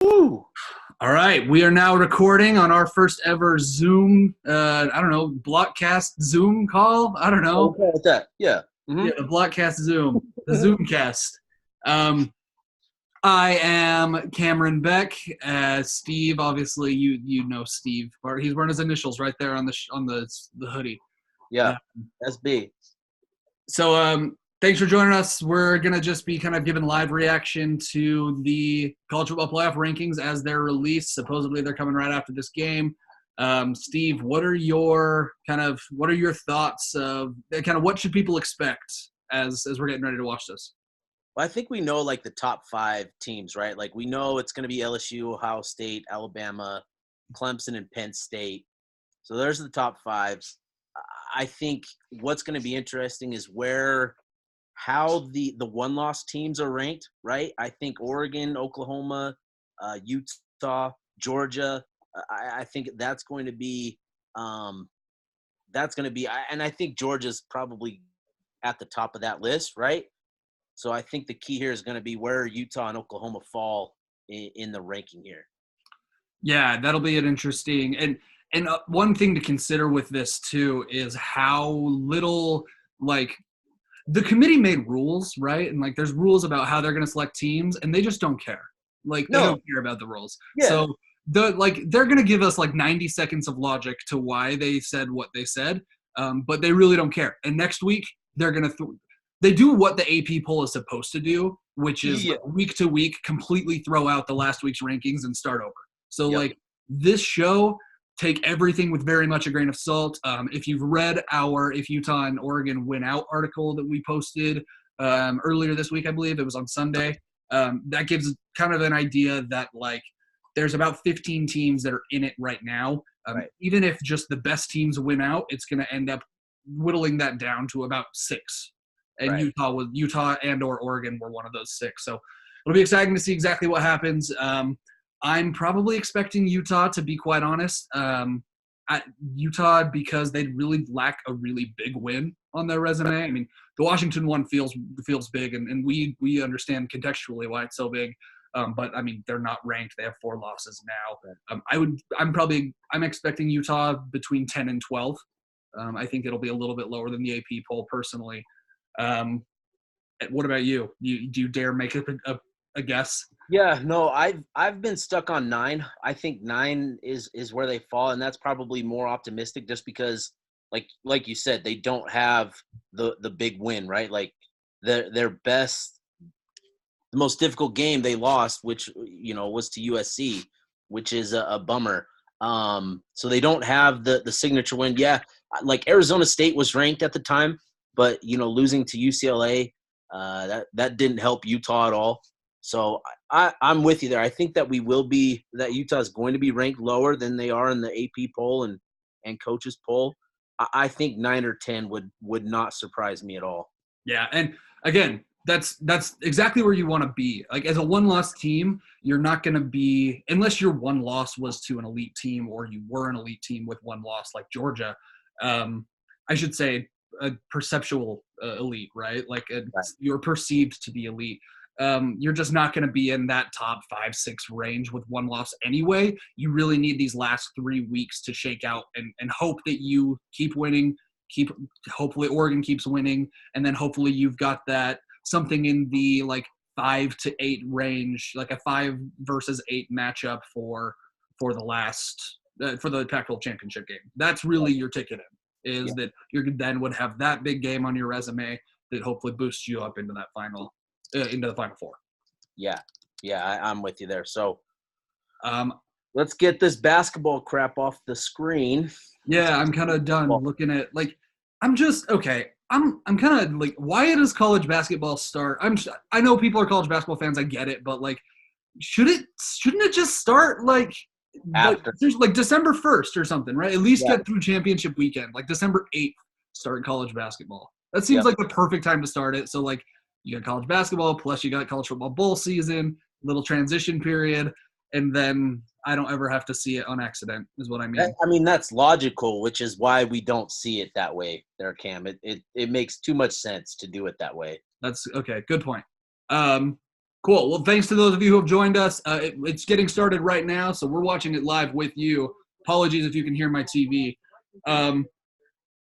Woo! All right, we are now recording on our first ever Zoom, Blockcast Zoom call. I don't know. Okay with that. Yeah. Yeah, the Blockcast Zoom, the Zoomcast. Um, I am Cameron Beck. Steve, obviously, you know Steve. He's wearing his initials right there on the hoodie. Yeah. Uh, SB. so thanks for joining us. We're gonna just be kind of giving live reaction to the college football playoff rankings as they're released. Supposedly they're coming right after this game. Steve, what are your thoughts of kind of what should people expect as we're getting ready to watch this? Well, I think we know like the top 5 teams, right? Like we know it's going to be LSU, Ohio State, Alabama, Clemson, and Penn State. So there's the top 5. I think what's going to be interesting is how the one-loss teams are ranked, right? I think Oregon, Oklahoma, Utah, Georgia. I think that's going to be and I think Georgia's probably at the top of that list, right? So I think the key here is going to be where Utah and Oklahoma fall in the ranking here. Yeah, that'll be an interesting and one thing to consider with this too is how little like the committee made rules, right? And like there's rules about how they're going to select teams and they just don't care. Like they No. don't care about the rules. Yeah. So they're going to give us like 90 seconds of logic to why they said what they said. But they really don't care. And next week they're going to they do what the AP poll is supposed to do, which is like week to week completely throw out the last week's rankings and start over. So like this show, take everything with very much a grain of salt. If you've read our If Utah and Oregon Win Out article that we posted earlier this week, I believe it was on Sunday, that gives kind of an idea that like there's about 15 teams that are in it right now. Right. Even if just the best teams win out, it's going to end up whittling that down to about 6. And right. Utah and or Oregon were one of those 6. So it'll be exciting to see exactly what happens. I'm probably expecting Utah, to be quite honest. Utah, because they really lack a really big win on their resume. I mean, the Washington one feels big, and we understand contextually why it's so big. But I mean, they're not ranked. They have 4 losses now. I'm expecting Utah between 10 and 12. I think it'll be a little bit lower than the AP poll personally. What about you? Do you dare make a guess? Yeah, no, I've been stuck on 9. I think 9 is where they fall, and that's probably more optimistic just because, like you said, they don't have the big win, right? Like their best, the most difficult game they lost, which was to USC, which is a bummer. So they don't have the signature win. Yeah, like Arizona State was ranked at the time, but losing to UCLA, that didn't help Utah at all. So I'm with you there. I think that Utah is going to be ranked lower than they are in the AP poll and coaches poll. I think 9 or 10 would not surprise me at all. Yeah, and again, that's exactly where you want to be. Like as a one-loss team, you're not going to be, unless your one loss was to an elite team or you were an elite team with one loss like Georgia. I should say a perceptual elite, right? Like you're perceived to be elite. You're just not going to be in that top 5-6 range with one loss anyway. You really need these last 3 weeks to shake out and hope that you keep winning. Hopefully Oregon keeps winning, and then hopefully you've got that something in the like 5 to 8 range, like a 5 versus 8 matchup for the last for the Pac-12 championship game. That's really your ticket in. That you then would have that big game on your resume that hopefully boosts you up into that into the Final Four. Yeah, I'm with you there. So let's get this basketball crap off the screen. Yeah, I'm kind of done looking at I'm kind of like, why does college basketball start? I know people are college basketball fans. I get it, but like, shouldn't it just start like December 1st or something, right? At least get through championship weekend, like December 8th, start college basketball. That seems like the perfect time to start it. So like, you got college basketball, plus you got college football bowl season, little transition period, and then I don't ever have to see it on accident, is what I mean. I mean, that's logical, which is why we don't see it that way there, Cam. It makes too much sense to do it that way. That's okay. Good point. Cool. Well, thanks to those of you who have joined us. It's getting started right now, so we're watching it live with you. Apologies if you can hear my TV.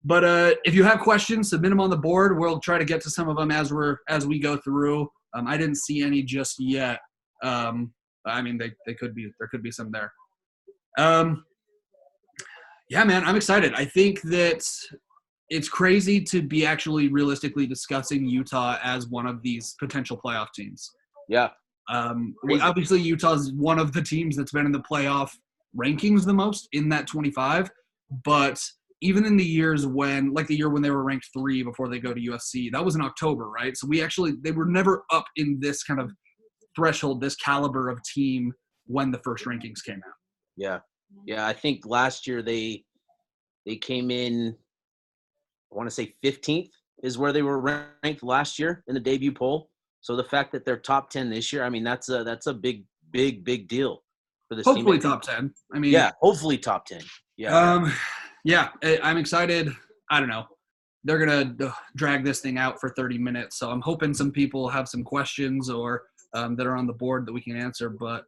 But if you have questions, submit them on the board. We'll try to get to some of them as we go through. I didn't see any just yet. I mean, they could be. There could be some there. Yeah, man, I'm excited. I think that it's crazy to be actually realistically discussing Utah as one of these potential playoff teams. Yeah. Obviously, Utah's one of the teams that's been in the playoff rankings the most in that 25. But even in the years when, like the year when they were ranked 3 before they go to USC, that was in October, right? So they were never up in this kind of threshold, this caliber of team when the first rankings came out. Yeah. Yeah, I think last year they came in, I want to say 15th is where they were ranked last year in the debut poll. So the fact that they're top 10 this year, I mean, that's a big deal for this Hopefully team. top 10. I mean, yeah, hopefully top 10. Yeah. Yeah, I'm excited. I don't know. They're going to drag this thing out for 30 minutes. So I'm hoping some people have some questions or that are on the board that we can answer. But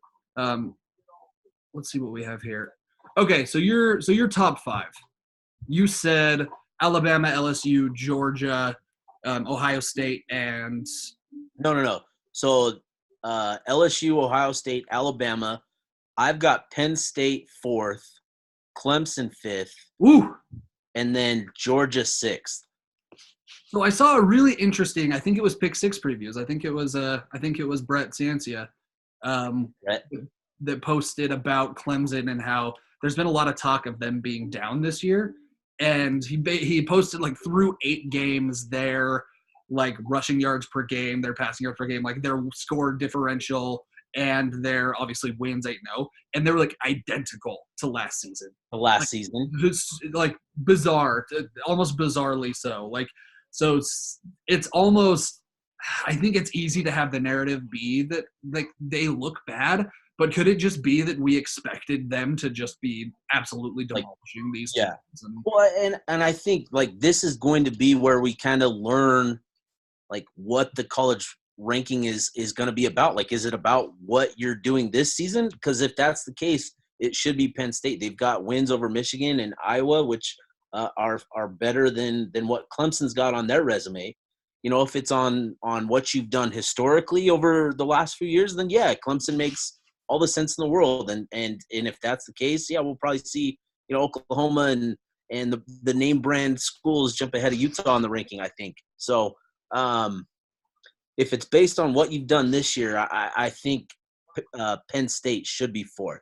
let's see what we have here. Okay, so your top 5. You said Alabama, LSU, Georgia, Ohio State, and No. So LSU, Ohio State, Alabama. I've got Penn State 4th, Clemson 5th, and then Georgia 6th. So I saw a really interesting. I think it was Pick 6 previews. I think it was Brett Ciancia that posted about Clemson and how there's been a lot of talk of them being down this year. And he posted like through 8 games their like rushing yards per game, their passing yards per game, like their score differential and their obviously wins 8-0, and they were like identical to last season. Season, it's like bizarre, almost bizarrely so. Like so, it's almost. I think it's easy to have the narrative be that like they look bad. But could it just be that we expected them to just be absolutely demolishing these teams? Well, and I think like this is going to be where we kind of learn like what the college ranking is going to be about. Like, is it about what you're doing this season? Because if that's the case, it should be Penn State. They've got wins over Michigan and Iowa, which are better than what Clemson's got on their resume. You know, if it's on what you've done historically over the last few years, then yeah, Clemson makes all the sense in the world. And if that's the case, yeah, we'll probably see, you know, Oklahoma and the name brand schools jump ahead of Utah in the ranking, I think. So if it's based on what you've done this year, I think Penn State should be 4th.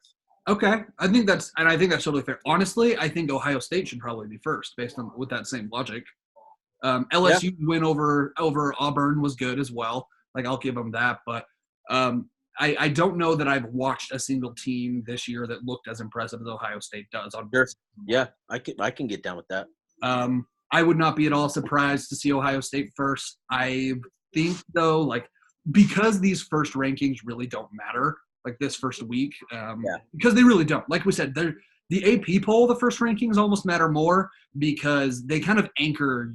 Okay. I think that's totally fair. Honestly, I think Ohio State should probably be 1st based on with that same logic. LSU win over Auburn was good as well. Like I'll give them that, but I don't know that I've watched a single team this year that looked as impressive as Ohio State does. Sure. Yeah, I can get down with that. I would not be at all surprised to see Ohio State 1st. I think though, like because these first rankings really don't matter, like this first week, because they really don't. Like we said, the AP poll, the first rankings almost matter more because they kind of anchor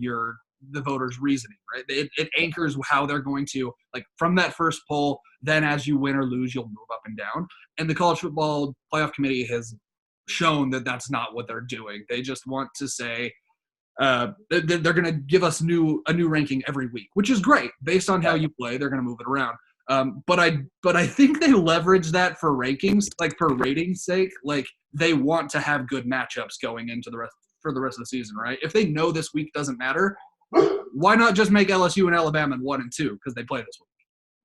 the voters' reasoning, right? It anchors how they're going to, like, from that first poll, then as you win or lose, you'll move up and down. And the College Football Playoff Committee has shown that that's not what they're doing. They just want to say they're going to give us a new ranking every week, which is great. Based on how you play, they're going to move it around. But I think they leverage that for rankings, like for ratings' sake. Like they want to have good matchups going into the rest of the season, right? If they know this week doesn't matter, why not just make LSU and Alabama 1 and 2 because they play this week?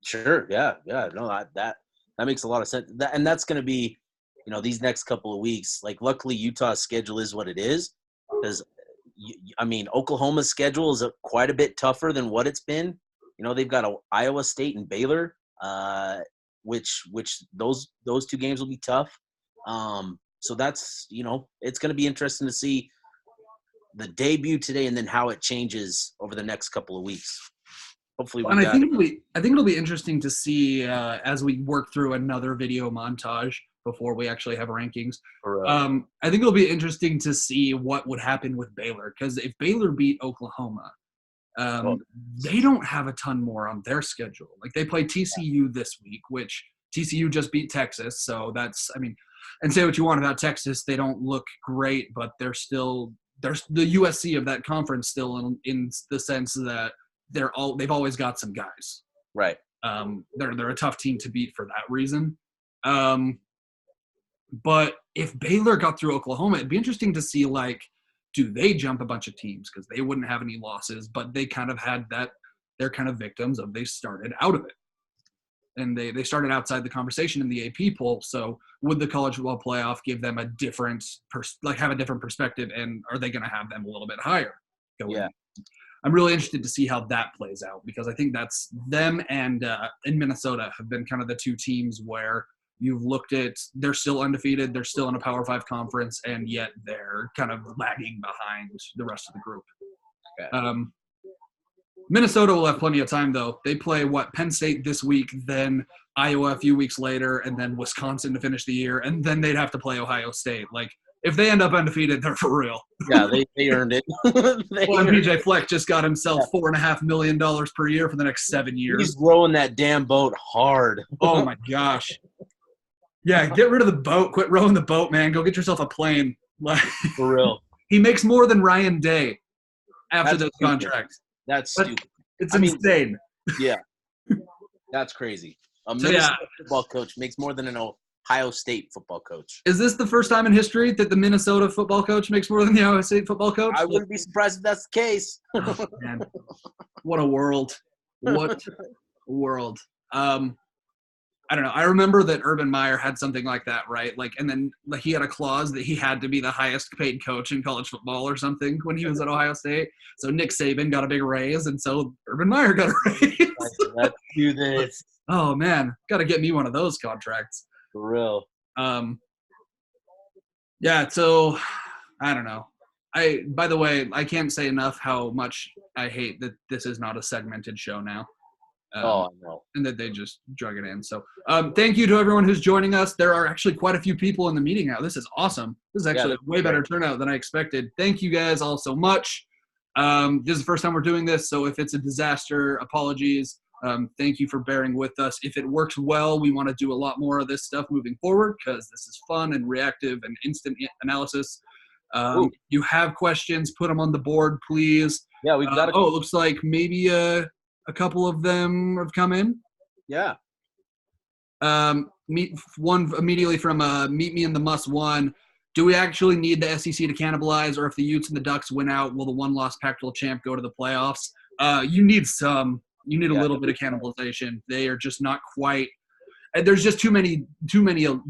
Sure. Yeah. No, that makes a lot of sense. And that's going to be, you know, these next couple of weeks. Like, luckily, Utah's schedule is what it is because, I mean, Oklahoma's schedule is quite a bit tougher than what it's been. You know, they've got Iowa State and Baylor, which those 2 games will be tough. So that's, you know, it's going to be interesting to see the debut today and then how it changes over the next couple of weeks. Hopefully, I think it'll be interesting to see as we work through another video montage before we actually have rankings. I think it'll be interesting to see what would happen with Baylor because if Baylor beat Oklahoma, Oh, They don't have a ton more on their schedule. Like they play TCU this week, which TCU just beat Texas. So that's, I mean, and say what you want about Texas, they don't look great, but they're the USC of that conference still in the sense that they've always got some guys. right. They're a tough team to beat for that reason. But if Baylor got through Oklahoma, it'd be interesting to see, like, do they jump a bunch of teams? Because they wouldn't have any losses, but they kind of had that. They're kind of victims of they started out of it. And they started outside the conversation in the AP poll. So would the college football playoff give them a different have a different perspective? And are they going to have them a little bit higher going? Yeah. I'm really interested to see how that plays out because I think that's them and in Minnesota have been kind of the two teams where you've looked at, they're still undefeated, they're still in a Power 5 conference, and yet they're kind of lagging behind the rest of the group. Okay. Minnesota will have plenty of time, though. They play, Penn State this week, then Iowa a few weeks later, and then Wisconsin to finish the year, and then they'd have to play Ohio State. Like, if they end up undefeated, they're for real. Yeah, they earned it. And PJ Fleck just got himself $4.5 million per year for the next 7 years. He's rowing that damn boat hard. Oh, my gosh. Yeah, get rid of the boat. Quit rowing the boat, man. Go get yourself a plane. For real. He makes more than Ryan Day after those contracts. That's stupid. It's insane. Yeah. That's crazy. A Minnesota football coach makes more than an Ohio State football coach. Is this the first time in history that the Minnesota football coach makes more than the Ohio State football coach? I wouldn't be surprised if that's the case. Oh, man. What a world. What a world. I don't know. I remember that Urban Meyer had something like that, right? Like, and then he had a clause that he had to be the highest paid coach in college football or something when he was at Ohio State. So Nick Saban got a big raise, and so Urban Meyer got a raise. Let's do this. Oh, man. Got to get me one of those contracts. For real. Yeah, so I don't know. By the way, I can't say enough how much I hate that this is not a segmented show now. I know. And that they just drug it in. So thank you to everyone who's joining us. There are actually quite a few people in the meeting now. This is awesome. This is actually a way better turnout than I expected. Thank you guys all so much. This is the first time we're doing this, so if it's a disaster, apologies. Thank you for bearing with us. If it works well, we want to do a lot more of this stuff moving forward because this is fun and reactive and instant analysis. You have questions, put them on the board, please. Yeah, we've got it looks like maybe a couple of them have come in. Yeah. One immediately from Meet Me in the Must One. Do we actually need the SEC to cannibalize, or if the Utes and the Ducks win out, will the one-loss Pac-12 champ go to the playoffs? You need some. You need a little bit of cannibalization. They are just not quite – there's just too many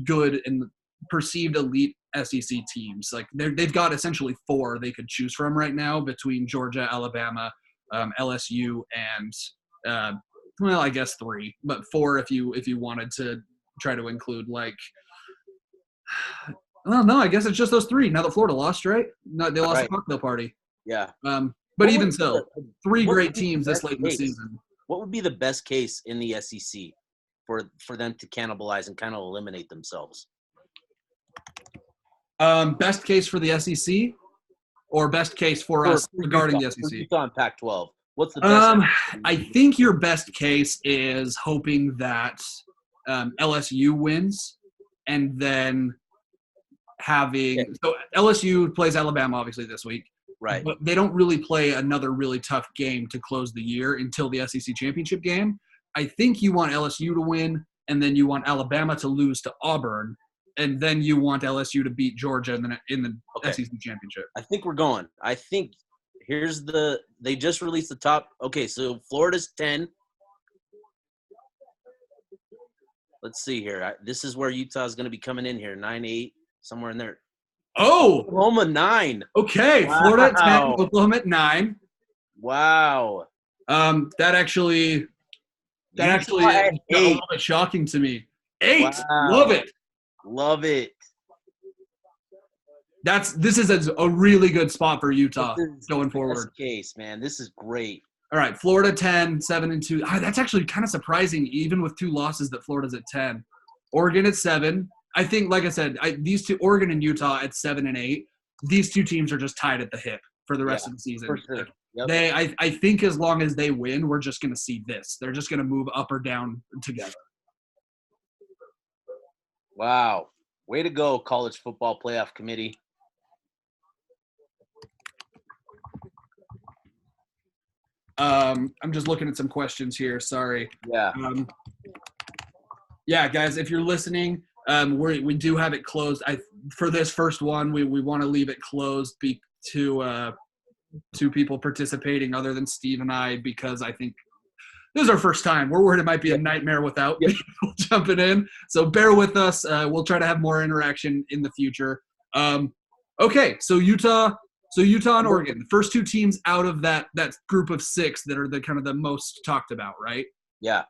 good and perceived elite SEC teams. Like they've got essentially 4 they could choose from right now between Georgia, Alabama, LSU, and I guess 3, but 4 if you wanted to try to include like – well, no, I guess it's just those 3. Now that Florida lost, right? No, they lost the cocktail party. Yeah. But even so, 3 great teams this late in the season. What would be the best case in the SEC for them to cannibalize and kind of eliminate themselves? Best case for the SEC or best case for us regarding the SEC? Utah and Pac-12. What's the best? I think your best case is hoping that LSU wins and then having – so LSU plays Alabama obviously this week. Right. But they don't really play another really tough game to close the year until the SEC championship game. I think you want LSU to win, and then you want Alabama to lose to Auburn, and then you want LSU to beat Georgia in the SEC championship. I think we're going. I think they just released the top. Okay, so Florida's 10. Let's see here. This is where Utah's going to be coming in here, 9-8, somewhere in there. Oh, Oklahoma 9. Okay, wow. Florida at 10, Oklahoma at 9. Wow. That actually is a little bit shocking to me. 8. Wow. Love it. This is a really good spot for Utah going forward. Case, man. This is great. All right, Florida 10, 7-2. That's actually kind of surprising, even with 2 losses, that Florida's at 10. Oregon at 7. I think, like I said, these 2, Oregon and Utah at 7 and 8, these 2 teams are just tied at the hip for the rest of the season. For sure. Yep. I think as long as they win, we're just going to see this. They're just going to move up or down together. Wow. Way to go, College Football Playoff Committee. I'm just looking at some questions here. Sorry. Yeah. Yeah, guys, if you're listening, we do have it closed. For this first one, we want to leave it closed to people participating other than Steve and I, because I think this is our first time. We're worried it might be a nightmare without people jumping in. So bear with us. We'll try to have more interaction in the future. Okay, so Utah and Oregon, the first two teams out of that group of 6 that are the kind of the most talked about, right? Yeah.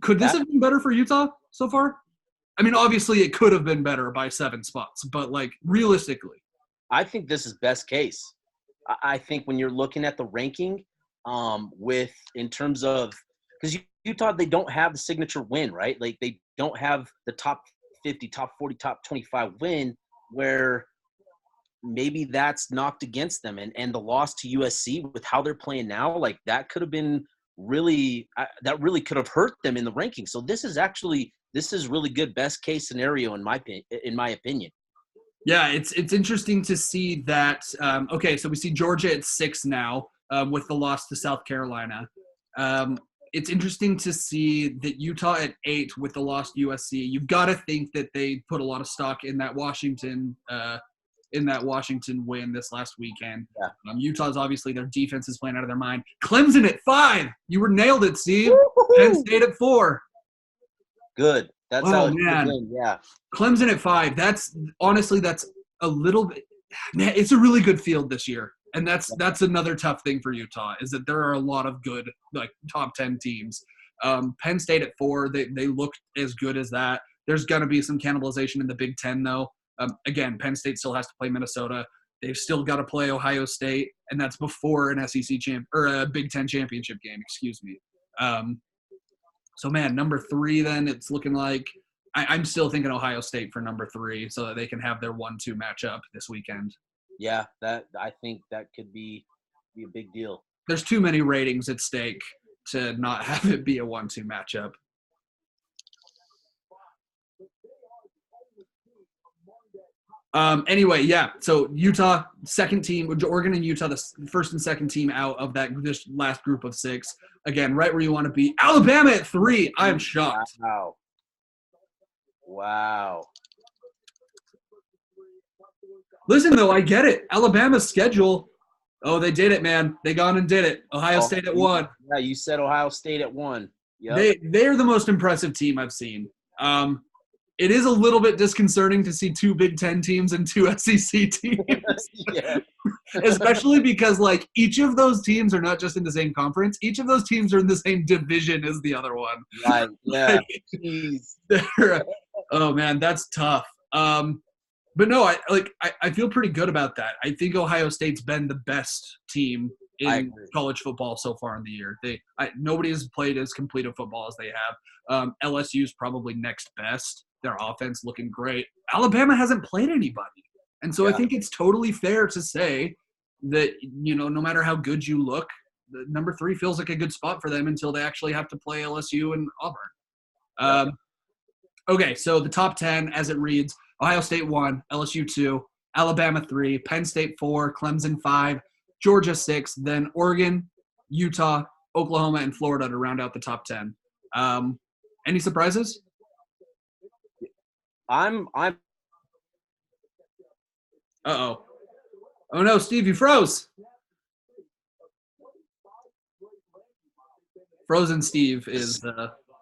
Could this have been better for Utah so far? I mean, obviously it could have been better by 7 spots, but like realistically. I think this is best case. I think when you're looking at the ranking, in terms of, because Utah, they don't have the signature win, right? Like they don't have the top 50, top 40, top 25 win where maybe that's knocked against them. And the loss to USC with how they're playing now, like that could have been that really could have hurt them in the ranking. So this is really good best case scenario in my opinion. Yeah, it's interesting to see that. Okay, so we see Georgia at 6 now with the loss to South Carolina. It's interesting to see that Utah at 8 with the loss to USC. You've got to think that they put a lot of stock in that Washington win this last weekend. Yeah. Utah's obviously their defense is playing out of their mind. Clemson at 5. You were nailed it, Steve. Penn State at 4. Good. That's how it's man. Yeah. Clemson at 5. That's a little bit. Man, it's a really good field this year, and that's another tough thing for Utah is that there are a lot of good like top 10 teams. Penn State at 4. They look as good as that. There's going to be some cannibalization in the Big Ten though. Again, Penn State still has to play Minnesota. They've still got to play Ohio State, and that's before an SEC or a Big Ten championship game. Excuse me. So, man, number 3 then it's looking like I'm still thinking Ohio State for number 3 so that they can have their 1-2 matchup this weekend. Yeah, I think that could be a big deal. There's too many ratings at stake to not have it be a 1-2 matchup. Anyway, yeah. So Utah, second team, Oregon and Utah, the first and second team out of this last group of 6. Again, right where you want to be. Alabama at 3. I'm shocked. Wow. Listen, though, I get it. Alabama's schedule. Oh, they did it, man. They gone and did it. Ohio State at 1. Yeah, you said Ohio State at 1. Yep. They're the most impressive team I've seen. It is a little bit disconcerting to see 2 Big Ten teams and 2 SEC teams. Yeah. Especially because, like, each of those teams are not just in the same conference. Each of those teams are in the same division as the other one. Right, yeah. Oh, man, that's tough. But no, I feel pretty good about that. I think Ohio State's been the best team in college football so far in the year. Nobody has played as complete a football as they have. LSU's probably next best. Their offense looking great. Alabama hasn't played anybody. And so I think it's totally fair to say that, no matter how good you look, the number 3 feels like a good spot for them until they actually have to play LSU and Auburn. Okay, so the top 10 as it reads, Ohio State 1, LSU 2, Alabama 3, Penn State 4, Clemson 5, Georgia 6, then Oregon, Utah, Oklahoma, and Florida to round out the top 10. Any surprises? I'm Uh-oh. Oh, no, Steve, you froze. Frozen Steve is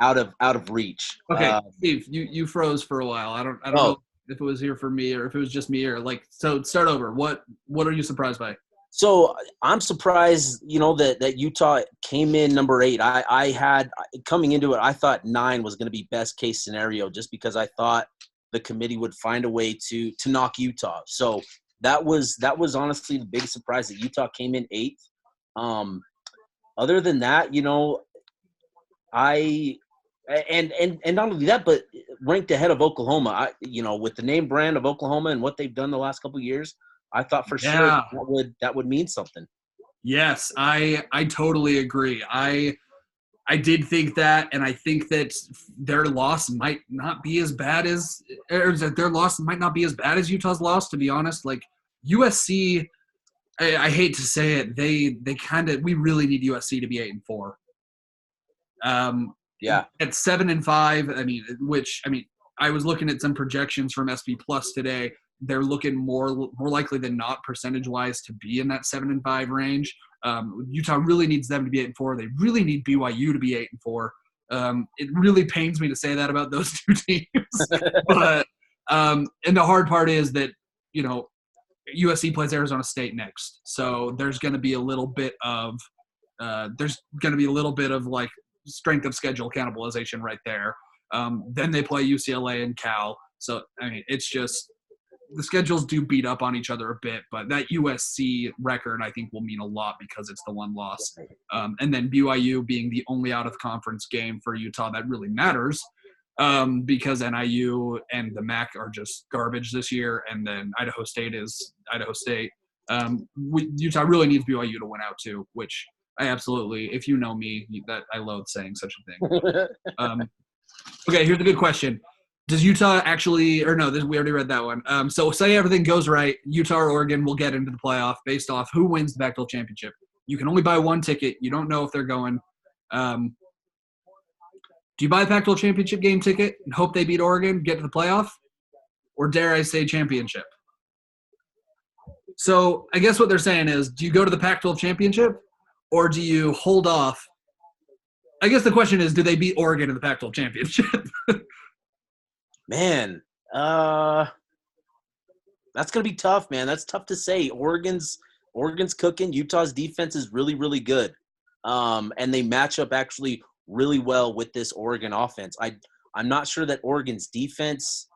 out of reach. Okay, Steve, you froze for a while. I don't know if it was here for me or if it was just me or so start over. What are you surprised by? So I'm surprised, that Utah came in number 8. I had coming into it, I thought 9 was going to be best case scenario just because I thought the committee would find a way to knock Utah. So that was honestly the big surprise that Utah came in 8th. Other than that, and not only that, but ranked ahead of Oklahoma. With the name brand of Oklahoma and what they've done the last couple of years, I thought for sure Yeah. that would mean something. Yes, I totally agree. I did think that, and I think that their loss might not be as bad as, or that their loss might not be as bad as Utah's loss. To be honest, like USC, I hate to say it, they kind of, we really need USC to be 8-4. Yeah. At 7-5, I mean, I was looking at some projections from SB Plus today. They're looking more likely than not, percentage wise, to be in that 7-5 range. Utah really needs them to be 8-4. They really need BYU to be 8-4. It really pains me to say that about those two teams, but and the hard part is that USC plays Arizona State next, so there's going to be a little bit of like strength of schedule cannibalization right there. Then they play UCLA and Cal, so I mean it's just the schedules do beat up on each other a bit, but that USC record I think will mean a lot because it's the one loss. And then BYU being the only out-of-conference game for Utah that really matters because NIU and the MAC are just garbage this year, and then Idaho State is Idaho State. Utah really needs BYU to win out too, which I absolutely, if you know me, that I loathe saying such a thing. Okay, here's a good question. Does Utah actually, or no, we already read that one. So say everything goes right, Utah or Oregon will get into the playoff based off who wins the Pac-12 championship. You can only buy one ticket. You don't know if they're going. Do you buy the Pac-12 championship game ticket and hope they beat Oregon, get to the playoff? Or dare I say championship? So I guess what they're saying is, do you go to the Pac-12 championship or do you hold off? I guess the question is, do they beat Oregon in the Pac-12 championship? Man, that's gonna be tough, man. That's tough to say. Oregon's cooking. Utah's defense is really, really good, and they match up actually really well with this Oregon offense. I'm not sure that Oregon's defense.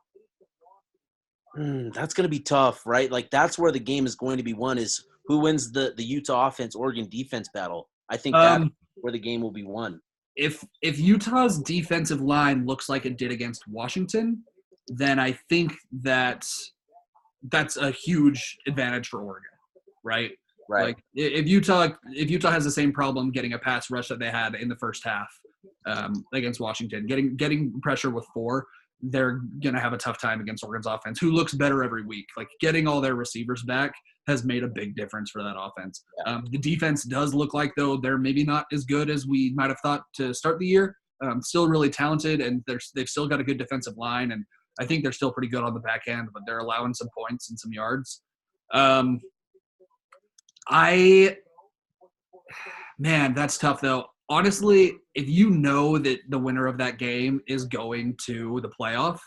That's gonna be tough, right? Like that's where the game is going to be won. Is who wins the Utah offense Oregon defense battle? I think that's where the game will be won. If Utah's defensive line looks like it did against Washington, then I think that's a huge advantage for Oregon, right? Right. Like if Utah has the same problem getting a pass rush that they had in the first half against Washington, getting pressure with 4, they're going to have a tough time against Oregon's offense, who looks better every week. Like getting all their receivers back has made a big difference for that offense. Yeah. The defense does look like, though, they're maybe not as good as we might have thought to start the year. Still really talented, and they've still got a good defensive line, and I think they're still pretty good on the back end, but they're allowing some points and some yards. Man, that's tough, though. Honestly, if you know that the winner of that game is going to the playoff,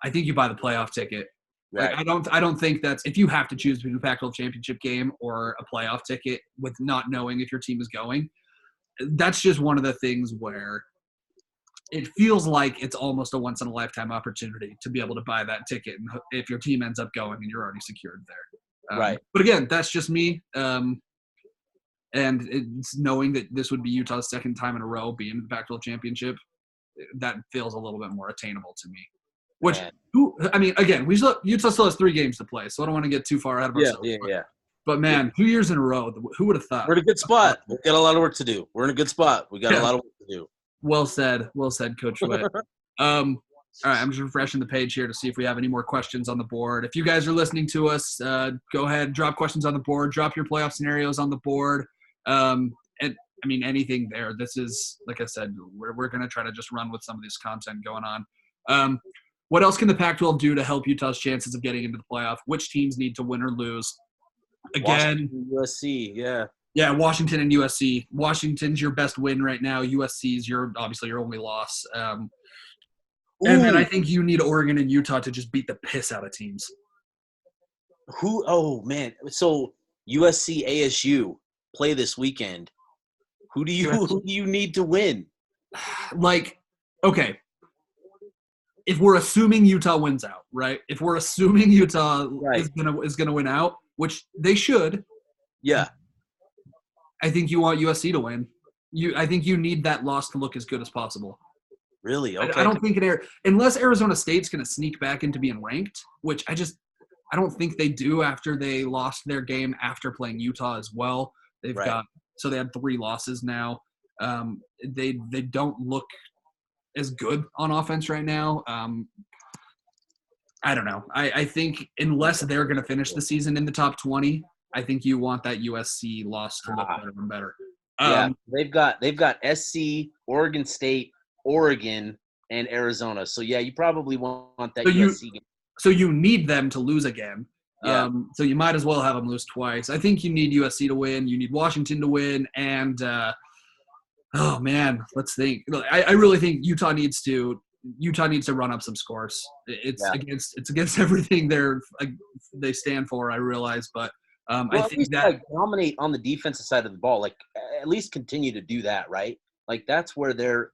I think you buy the playoff ticket. Right. Like I don't think that's, if you have to choose between a Pac-12 championship game or a playoff ticket with not knowing if your team is going, that's just one of the things where it feels like it's almost a once in a lifetime opportunity to be able to buy that ticket. And if your team ends up going and you're already secured there. Right. But again, that's just me. And it's knowing that this would be Utah's second time in a row being in the Pac-12 championship, that feels a little bit more attainable to me. Which, again, Utah still has 3 games to play, so I don't want to get too far ahead of ourselves. Yeah. But man, 2 years in a row, who would have thought? We're in a good spot. We've got a lot of work to do. We're in a good spot. We got a lot of work to do. Well said, Coach Witt. All right, I'm just refreshing the page here to see if we have any more questions on the board. If you guys are listening to us, go ahead, drop questions on the board, drop your playoff scenarios on the board. And I mean, anything there. This is, like I said, we're going to try to just run with some of this content going on. What else can the Pac-12 do to help Utah's chances of getting into the playoff? Which teams need to win or lose? Again, USC, yeah. Yeah, Washington and USC. Washington's your best win right now. USC's obviously your only loss. And then I think you need Oregon and Utah to just beat the piss out of teams. Oh, man. So USC, ASU play this weekend. Who do you need to win? Like, okay. If we're assuming Utah wins out, right? If we're assuming Utah is gonna win out, which they should. Yeah. I think you want USC to win. I think you need that loss to look as good as possible. Really? Okay. I don't think unless Arizona State's going to sneak back into being ranked, which I just I don't think they do after they lost their game after playing Utah as well. They've Right. so they had 3 losses now. They don't look as good on offense right now. I don't know. I think unless they're going to finish the season in the top 20, I think you want that USC loss to look better and better. Yeah, they've got SC, Oregon State, Oregon, and Arizona. So yeah, you probably want that USC game. So you need them to lose again. Yeah. So you might as well have them lose twice. I think you need USC to win. You need Washington to win. And, oh, man, let's think. I really think Utah needs to run up some scores. It's against everything they stand for, I realize. But I think that dominate on the defensive side of the ball. Like at least continue to do that, right? Like that's where their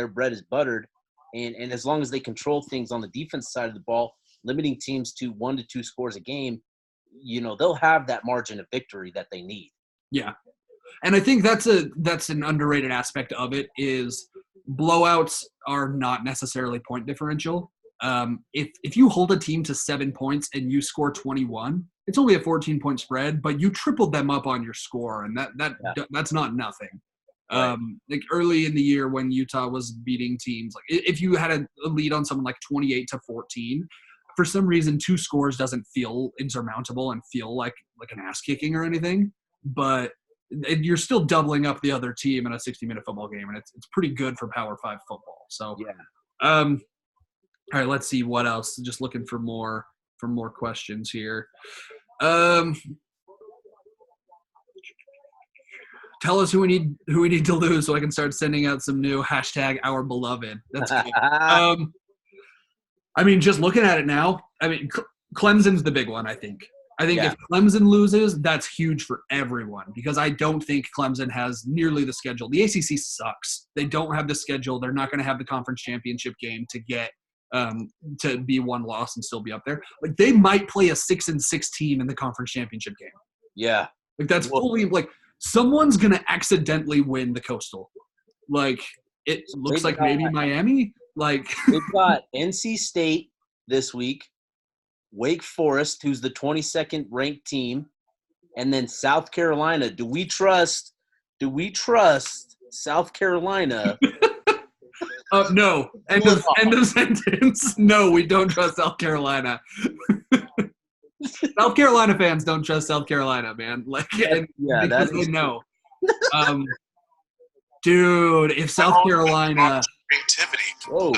bread is buttered. And as long as they control things on the defense side of the ball, limiting teams to 1 to 2 scores a game, they'll have that margin of victory that they need. Yeah. And I think that's an underrated aspect of it is blowouts are not necessarily point differential. If you hold a team to 7 points and you score 21, it's only a 14-point spread, but you tripled them up on your score, and that's not nothing. Right. Like early in the year when Utah was beating teams, like if you had a lead on someone like 28-14, for some reason 2 scores doesn't feel insurmountable and feel like an ass kicking or anything, but you're still doubling up the other team in a 60-minute football game, and it's pretty good for Power 5 football. So, all right, let's see what else. Just looking for more questions here. Tell us who we need to lose so I can start sending out some new #OurBeloved. That's good. I mean, just looking at it now, I mean, Clemson's the big one, I think. If Clemson loses, that's huge for everyone because I don't think Clemson has nearly the schedule. The ACC sucks. They don't have the schedule. They're not going to have the conference championship game to get to be 1 loss and still be up there. Like they might play a 6-6 team in the conference championship game. Yeah, like that's fully like someone's going to accidentally win the Coastal. Like it looks like maybe Miami. Like they've got NC State this week. Wake Forest, who's the 22nd ranked team, and then South Carolina. Do we trust South Carolina? No. End of sentence. No, we don't trust South Carolina. South Carolina fans don't trust South Carolina, man. Like, because they know. Dude, if South Carolina creativity. Whoa.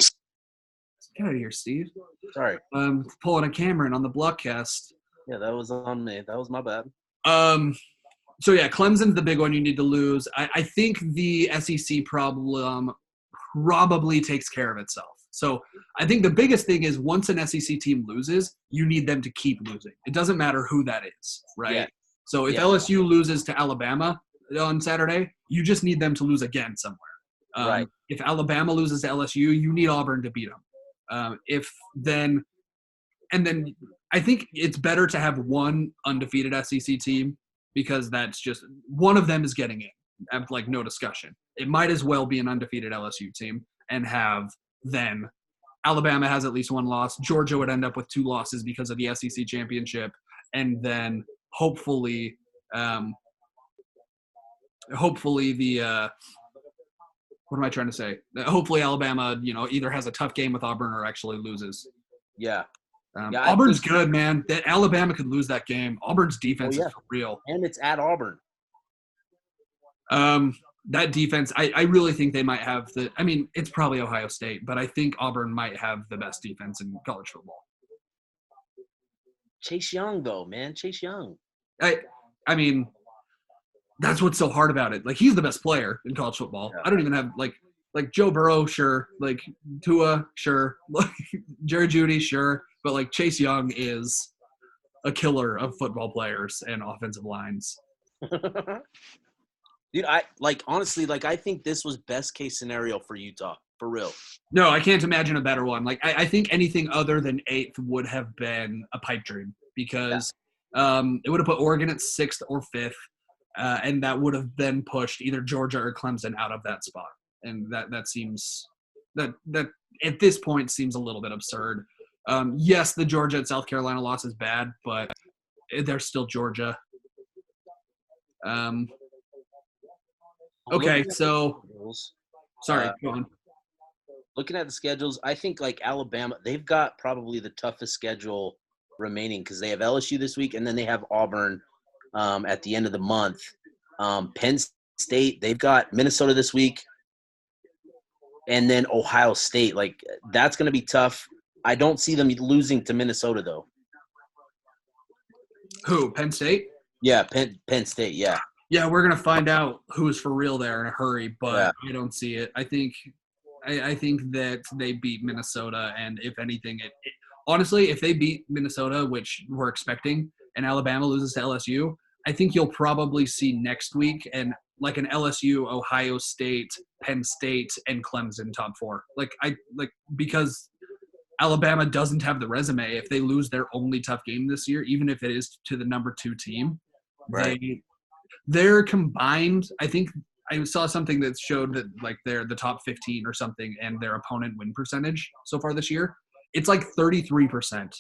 Get out of here, Steve. Sorry. Pulling a Cameron on the Blockcast. Yeah, that was on me. That was my bad. So, yeah, Clemson's the big one you need to lose. I think the SEC problem probably takes care of itself. So I think the biggest thing is once an SEC team loses, you need them to keep losing. It doesn't matter who that is, right? Yeah. So if LSU loses to Alabama on Saturday, you just need them to lose again somewhere. Right. If Alabama loses to LSU, you need Auburn to beat them. Then I think it's better to have one undefeated SEC team because that's just one of them is getting in. Like no discussion. It might as well be an undefeated LSU team and have then Alabama has at least 1 loss. Georgia would end up with 2 losses because of the SEC championship, and then hopefully the what am I trying to say? Hopefully Alabama, either has a tough game with Auburn or actually loses. Yeah. Auburn's good, man. That Alabama could lose that game. Auburn's defense is for real. And it's at Auburn. That defense, I really think they might have it's probably Ohio State, but I think Auburn might have the best defense in college football. Chase Young, though, man. Chase Young. I mean, that's what's so hard about it. Like, he's the best player in college football. Yeah. I don't even have, like Joe Burrow, sure. Like, Tua, sure. Like, Jerry Jeudy, sure. But, like, Chase Young is a killer of football players and offensive lines. Dude, honestly, I think this was best case scenario for Utah, for real. No, I can't imagine a better one. Like, I think anything other than 8th would have been a pipe dream because it would have put Oregon at 6th or 5th. And that would have then pushed either Georgia or Clemson out of that spot. And that seems that at this point seems a little bit absurd. Yes, the Georgia and South Carolina loss is bad, but they're still Georgia. Okay, so sorry, go on. Looking at the schedules, I think like Alabama, they've got probably the toughest schedule remaining because they have LSU this week and then they have Auburn at the end of the month. Penn State, they've got Minnesota this week and then Ohio State. Like that's going to be tough. I don't see them losing to Minnesota though. Who? Penn State? Yeah, Penn State. Yeah. Yeah, we're gonna find out who's for real there in a hurry, but Yeah. I don't see it. I think that they beat Minnesota, and if anything, honestly, if they beat Minnesota, which we're expecting, and Alabama loses to LSU, I think you'll probably see next week and like an LSU, Ohio State, Penn State, and Clemson top 4. Because Alabama doesn't have the resume. If they lose their only tough game this year, even if it is to the number 2 team, right. They're combined. I think I saw something that showed that like they're the top 15 or something, and their opponent win percentage so far this year, it's like 33%.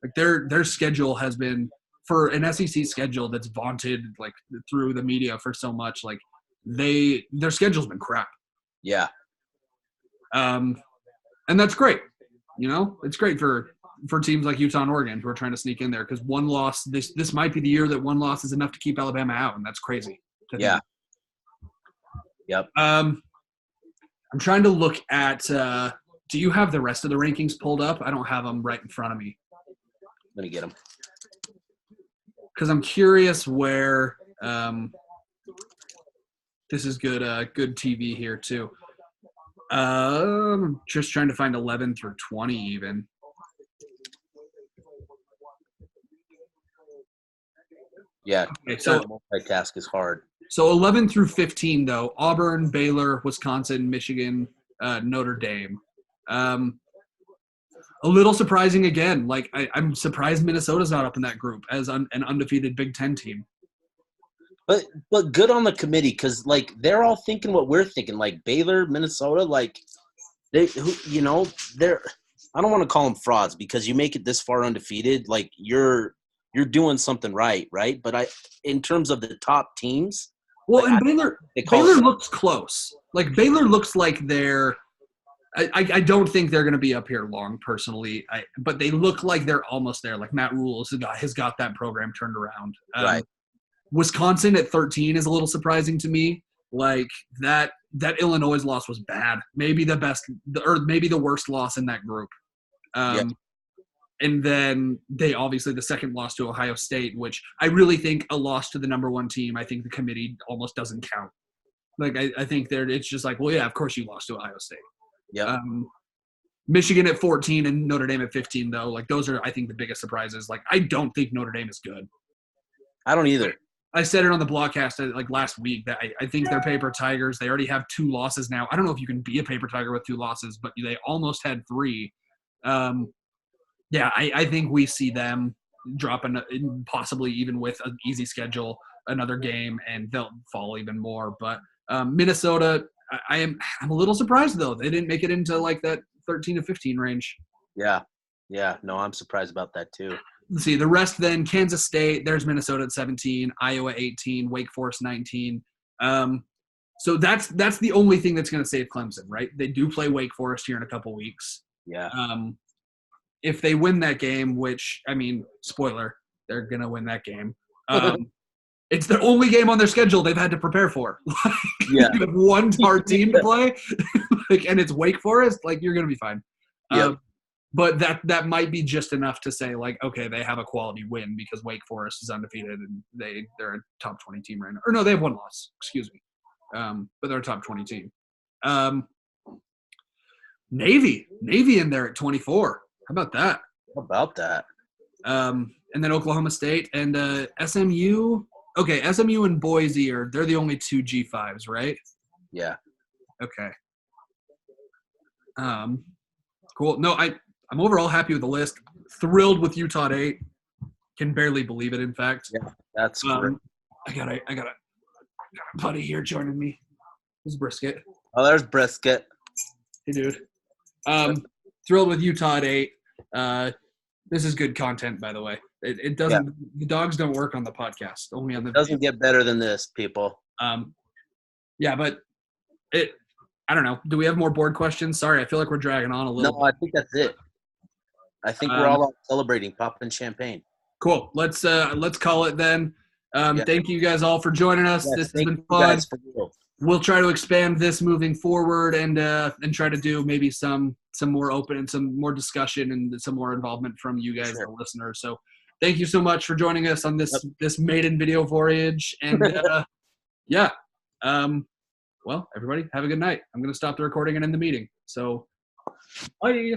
Like their schedule has been, for an SEC schedule that's vaunted like through the media for so much, like their schedule's been crap. Yeah. And that's great. You know, it's great for teams like Utah and Oregon who are trying to sneak in there because one loss, this might be the year that one loss is enough to keep Alabama out, and that's crazy. Yeah. Yep. I'm trying to look at do you have the rest of the rankings pulled up? I don't have them right in front of me. Let me get them. Because I'm curious where this is good TV here too. Just trying to find 11 through 20 even. Yeah, okay, so multitask is hard. So 11 through 15, though, Auburn, Baylor, Wisconsin, Michigan, Notre Dame. A little surprising again. Like, I'm surprised Minnesota's not up in that group as an undefeated Big Ten team. But good on the committee because, like, they're all thinking what we're thinking. Like, Baylor, Minnesota, like, they're – I don't want to call them frauds because you make it this far undefeated. Like, you're doing something right? But in terms of the top teams – well, and Baylor looks close. Like, Baylor looks like they're – I don't think they're going to be up here long, personally. But they look like they're almost there. Like, Matt Rule has got that program turned around. Right. Wisconsin at 13 is a little surprising to me. Like, that Illinois loss was bad. Maybe the best – or maybe the worst loss in that group. Yeah. And then they obviously the second loss to Ohio State, which I really think a loss to the number 1 team, I think the committee almost doesn't count. Like, I think it's just like, well, yeah, of course you lost to Ohio State. Yeah. Michigan at 14 and Notre Dame at 15, though. Like, those are, I think, the biggest surprises. Like, I don't think Notre Dame is good. I don't either. I said it on the blogcast like last week that I think they're paper tigers. They already have 2 losses now. I don't know if you can be a paper tiger with 2 losses, but they almost had 3. Yeah, I think we see them dropping possibly even with an easy schedule, another game, and they'll fall even more. But Minnesota, I'm a little surprised though they didn't make it into like that 13 to 15 range. Yeah. No, I'm surprised about that too. Let's see the rest. Then Kansas State, there's Minnesota at 17, Iowa 18, Wake Forest 19. So that's the only thing that's going to save Clemson, right? They do play Wake Forest here in a couple weeks. Yeah. If they win that game, which, I mean, spoiler, they're going to win that game. It's the only game on their schedule they've had to prepare for. Yeah. You have one hard team to play, and it's Wake Forest, like, you're going to be fine. Yep. But that might be just enough to say, like, okay, they have a quality win because Wake Forest is undefeated and they're a top 20 team right now. Or no, they have 1 loss, excuse me. But they're a top 20 team. Navy in there at 24. How about that? And then Oklahoma State and SMU. Okay, SMU and Boise they're the only 2 G5s, right? Yeah. Okay. Cool. No, I'm overall happy with the list. Thrilled with Utah at 8. Can barely believe it, in fact. Yeah, that's great. I got a buddy here joining me. This is Brisket. Oh, there's Brisket. Hey, dude. Thrilled with Utah at 8. This is good content, by the way. It Yeah. doesn't. The dogs don't work on the podcast, only on the Doesn't video. get better than this, people. Yeah, but I don't know. Do we have more board questions? Sorry, I feel like we're dragging on a little No, I think that's it. I think we're all out celebrating, popping champagne. Cool. Let's call it then. Yeah. Thank you guys all for joining us. Yes, This has thank been you fun. guys for real. We'll try to expand this moving forward and try to do maybe some more open and some more discussion and some more involvement from you guys, Sure. the listeners. So thank you so much for joining us on this maiden video voyage. And yeah. Well, everybody have a good night. I'm going to stop the recording and end the meeting. So bye.